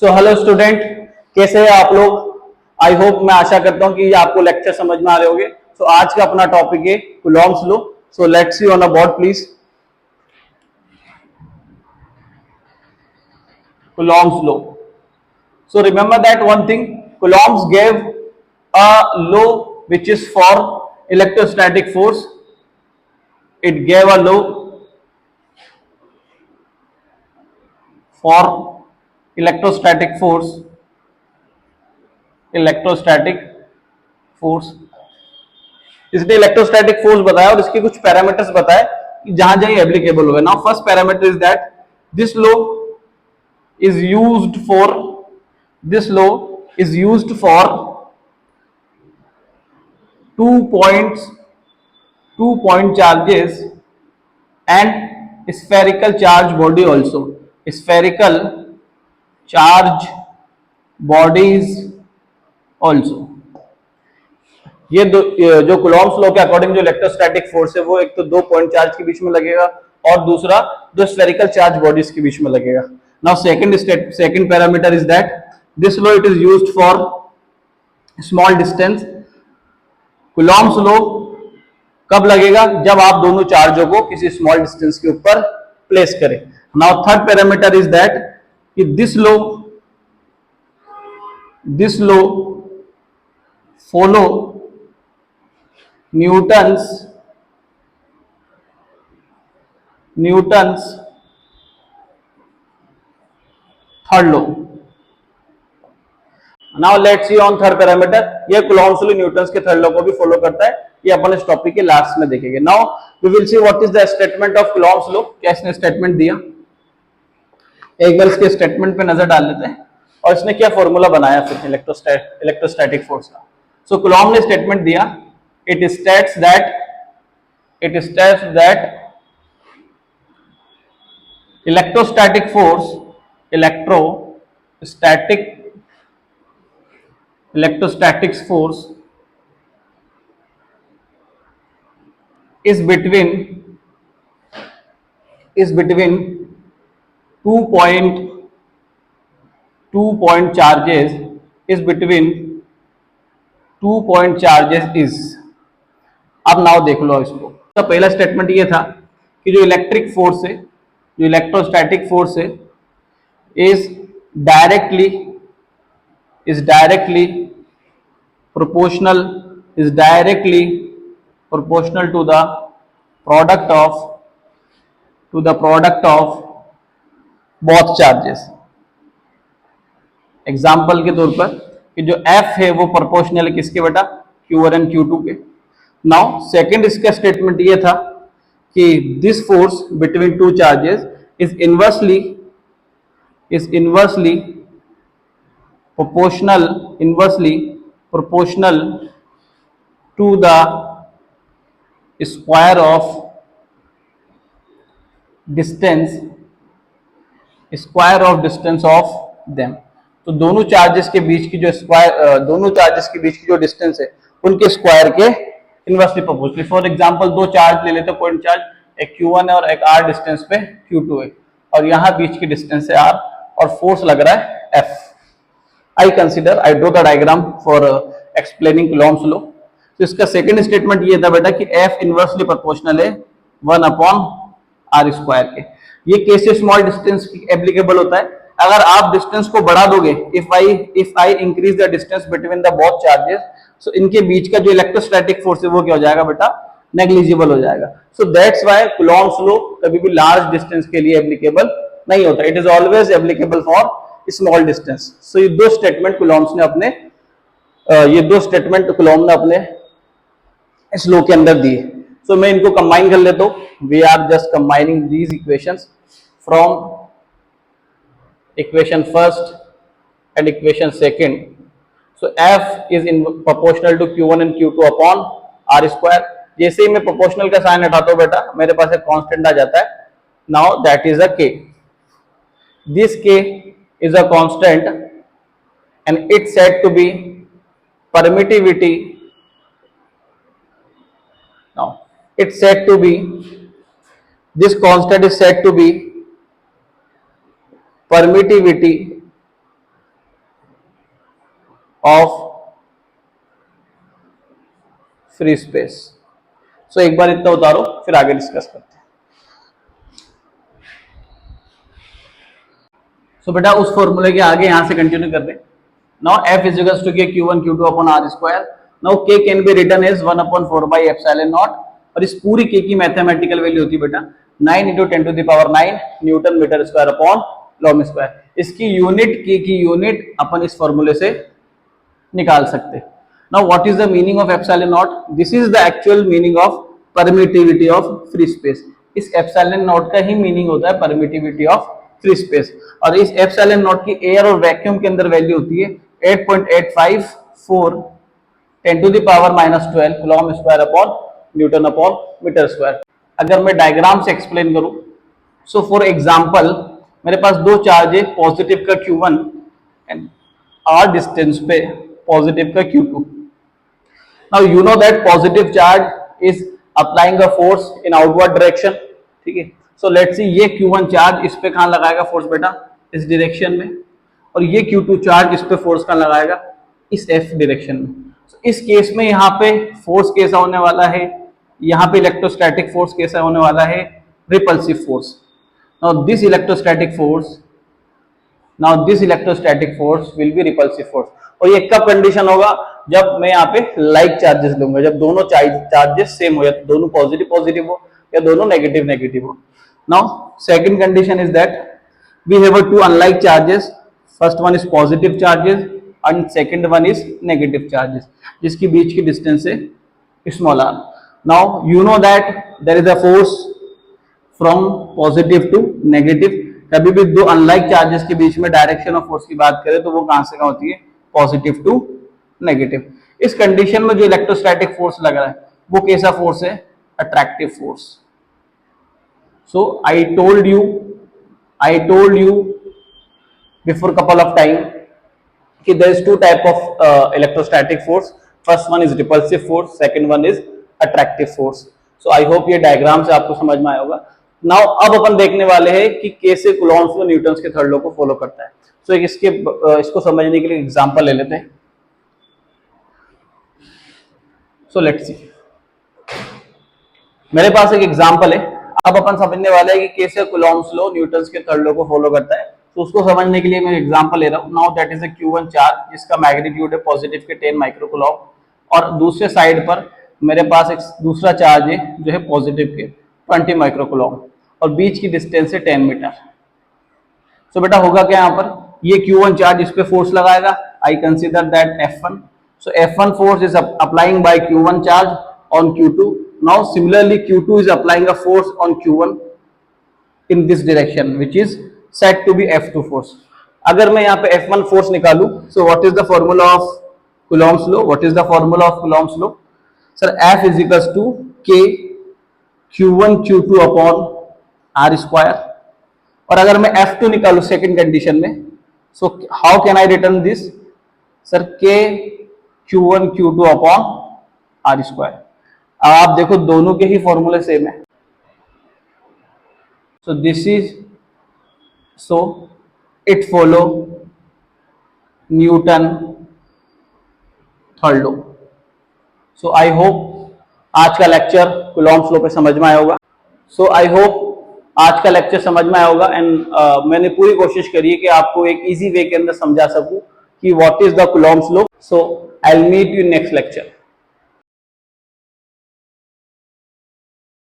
So hello student, कैसे हैं आप लोग। आई होप, मैं आशा करता हूं कि आपको लेक्चर समझ में आ रहे होंगे। सो आज का अपना टॉपिक है Coulomb's law. So let's see on a board please. Coulomb's law. So remember that one thing, Coulomb's gave a law which is for electrostatic force. It gave a law for electrostatic force. Electrostatic force. इसने electrostatic force बताया और इसके कुछ parameters बताए कि जहां जहां applicable होगा। Now first parameter is that this law is used for this law is used for 2 point charges and spherical charge body also. Spherical charge bodies also. ये जो कूलॉम्स लॉ के अकॉर्डिंग जो electrostatic force है वो एक तो 2 point charge के बीच में लगेगा और दूसरा दो स्फेरिकल चार्ज बॉडीज के बीच में लगेगा। Now second parameter is that this law it is used for small distance. Coulomb's law कब लगेगा? जब आप दोनों चार्जों को किसी स्मॉल डिस्टेंस के ऊपर प्लेस करें। Now third parameter is that कि this law follow Newton's third law. Now let's see on third parameter. ये कूलॉम्स लॉ न्यूटन्स के थर्ड लॉ को भी फॉलो करता है। ये अपन इस टॉपिक के लास्ट में देखेंगे। Now we will see what is the statement of Coulomb's law. क्या इसने स्टेटमेंट दिया, एक बार इसके स्टेटमेंट पे नजर डाल लेते हैं और इसने क्या फॉर्मूला बनाया फिर इलेक्ट्रोस्टैटिक फोर्स का। सो कूलॉम ने स्टेटमेंट दिया, it states that electrostatic force is between 2 point charges is। अब नाउ देख लो इसको। तो पहला स्टेटमेंट ये था कि जो इलेक्ट्रिक फोर्स है, जो इलेक्ट्रोस्टैटिक फोर्स है, is directly proportional to the product of both charges। Example के तौर पर कि जो F है वो प्रोपोर्शनल है किसके बेटा? Q1 एंड Q2 के। नाउ सेकंड इसका स्टेटमेंट ये था कि this force between two charges is inversely proportional to the square of distance of them। तो दोनों चार्जेस के बीच की जो डिस्टेंस है उनके स्क्वायर के इनवर्सली प्रोपोर्शनल। फॉर एग्जांपल दो चार्ज ले लेते हैं, पॉइंट चार्ज, एक Q1 है और एक R डिस्टेंस पे Q2 है और यहां बीच की डिस्टेंस है R और फोर्स लग रहा है F। I draw the diagram for explaining Coulomb's law। तो इसका सेकंड स्टेटमेंट ये था बेटा कि F इनवर्सली प्रोपोर्शनल है 1/r² के। ये कैसे स्मॉल डिस्टेंस एप्लीकेबल होता है? अगर आप डिस्टेंस को बढ़ा दोगे, if I increase the distance between the both charges, so इनके बीच का जो इलेक्ट्रोस्टैटिक फोर्स है वो क्या हो जाएगा बेटा? नेग्लिजिबल हो जाएगा। So that's why Coulomb's law कभी भी लार्ज डिस्टेंस के लिए एप्लीकेबल नहीं होता। It is always applicable for small distance. So ये दो स्टेटमेंट कूलॉम ने अपने इस लॉ के अंदर दिए। सो मैं इनको कंबाइन कर लेता हूं। We are just combining these equations from equation first and equation second. So F is in proportional to Q1 and Q2 upon R²। जैसे ही मैं प्रोपोर्शनल का साइन हटाता हूं बेटा, मेरे पास एक कांस्टेंट आ जाता है। Now that is a K। This K is a constant and it's said to be permittivity। Now it's said to be, this constant is said to be permittivity of free space. So एक बार इतना उतारो, फिर आगे discuss करते हैं। सो बेटा उस फॉर्मूले के आगे यहां से कंटिन्यू कर रहे। Now F is equals to K Q1 Q2 upon R square. Now K can be written as 1 upon 4 by epsilon naught, और इस पूरी के की मैथमेटिकल वैल्यू होती है बेटा 9 into 10 to the power 9 newton metre square upon coulomb square. इसकी unit के की यूनिट अपन इस फॉर्मूले से निकाल सकते। Now what is the meaning of epsilon naught? This is the actual meaning of permittivity of free space. इस एप्सिलॉन नॉट का ही मीनिंग होता है परमिटिविटी ऑफ फ्री स्पेस, और इस एप्सिलॉन नॉट की एयर और वैक्यूम के अंदर वैल्यू होती है 8.854 10 to the power -12 coulomb square upon newton upon metre square. अगर मैं डायग्राम से एक्सप्लेन करूं, सो फॉर एग्जांपल मेरे पास दो चार्ज है, पॉजिटिव का Q1 एंड r डिस्टेंस पे पॉजिटिव का Q2। Now you know that positive charge is applying a force in outward direction, ठीक है। सो लेट्स सी ये Q1 चार्ज इस पे कहां लगाएगा फोर्स बेटा, इस डायरेक्शन में, और ये Q2 चार्ज इस पे फोर्स कहां लगाएगा, इस F डायरेक्शन में। so, इस केस में यहाँ पे फोर्स कैसा होने वाला है, यहाँ पे इलेक्ट्रोस्टैटिक फोर्स कैसा होने वाला है, repulsive force. Now this electrostatic force will be repulsive force, और ये कब कंडीशन होगा, जब मैं यहाँ पे लाइक चार्जेस लूंगा, जब दोनों चार्जेस सेम हो, या तो दोनों पॉजिटिव पॉजिटिव हो या दोनों नेगेटिव नेगेटिव हो। Now second condition is that we have to unlike charges, first one is positive charges and second one is negative charges, जिसकी बीच की डिस्टेंस है small r। now you know that there is a force from positive to negative। कभी भी दो unlike charges के बीच में direction of force की बात करें तो वो कहां से कहां होती है, पॉजिटिव टू नेगेटिव। इस कंडीशन में जो इलेक्ट्रोस्टैटिक फोर्स लग रहा है वो कैसा फोर्स है, attractive force. So I told you before couple of time कि there is two type of electrostatic force, first one is repulsive force, second one is attractive force। so I hope ये diagram से आपको समझ में आया होगा। now अब अपन देखने वाले हैं कि कैसे कूलॉम्स व न्यूटन्स के थर्ड लॉ को फॉलो करता है। so इसको समझने के लिए एग्जांपल ले लेते हैं। so let's see, मेरे पास एक एग्जांपल है। अब अपन समझने वाले हैं कि कैसे कूलॉम्स लॉ न्यूटन्स के थर्ड लॉ को फॉलो करता है। तो उसको समझने के लिए मैं एग्जांपल ले रहा हूं। Now that is a Q1 charge जिसका मैग्नीट्यूड है पॉजिटिव के 10 माइक्रो कूलॉम, और दूसरे साइड पर मेरे पास एक दूसरा चार्ज है जो है पॉजिटिव के 20 माइक्रो कूलॉम, और बीच की डिस्टेंस है 10 मीटर। सो बेटा होगा क्या, यहाँ पर ये Q1 चार्ज इस पे फोर्स लगाएगा, I consider that F1। So F1 force is applying by Q1 charge on Q2। Now similarly Q2 is applying a force on Q1 in this direction which is said to be F2 force। अगर मैं यहाँ पे F1 force निकालू, so what is the formula of Coulomb's law? What is the formula of Coulomb's law? Sir, F is equals to K Q1 Q2 upon R square। और अगर मैं F2 निकालू second condition में, so how can I return this? Sir, K Q1 Q2 upon R square। अब आप देखो दोनों के ही फॉर्मूले सेम है। so this is so it follow Newton third law. So I hope आज का लेक्चर कूलॉम्स लॉ पे समझ में आया होगा। सो आई होप आज का लेक्चर समझ में आया होगा, एंड मैंने पूरी कोशिश करी है कि आपको एक इजी वे के अंदर समझा सकूं कि what is the Coulomb's law. So I will meet you next lecture.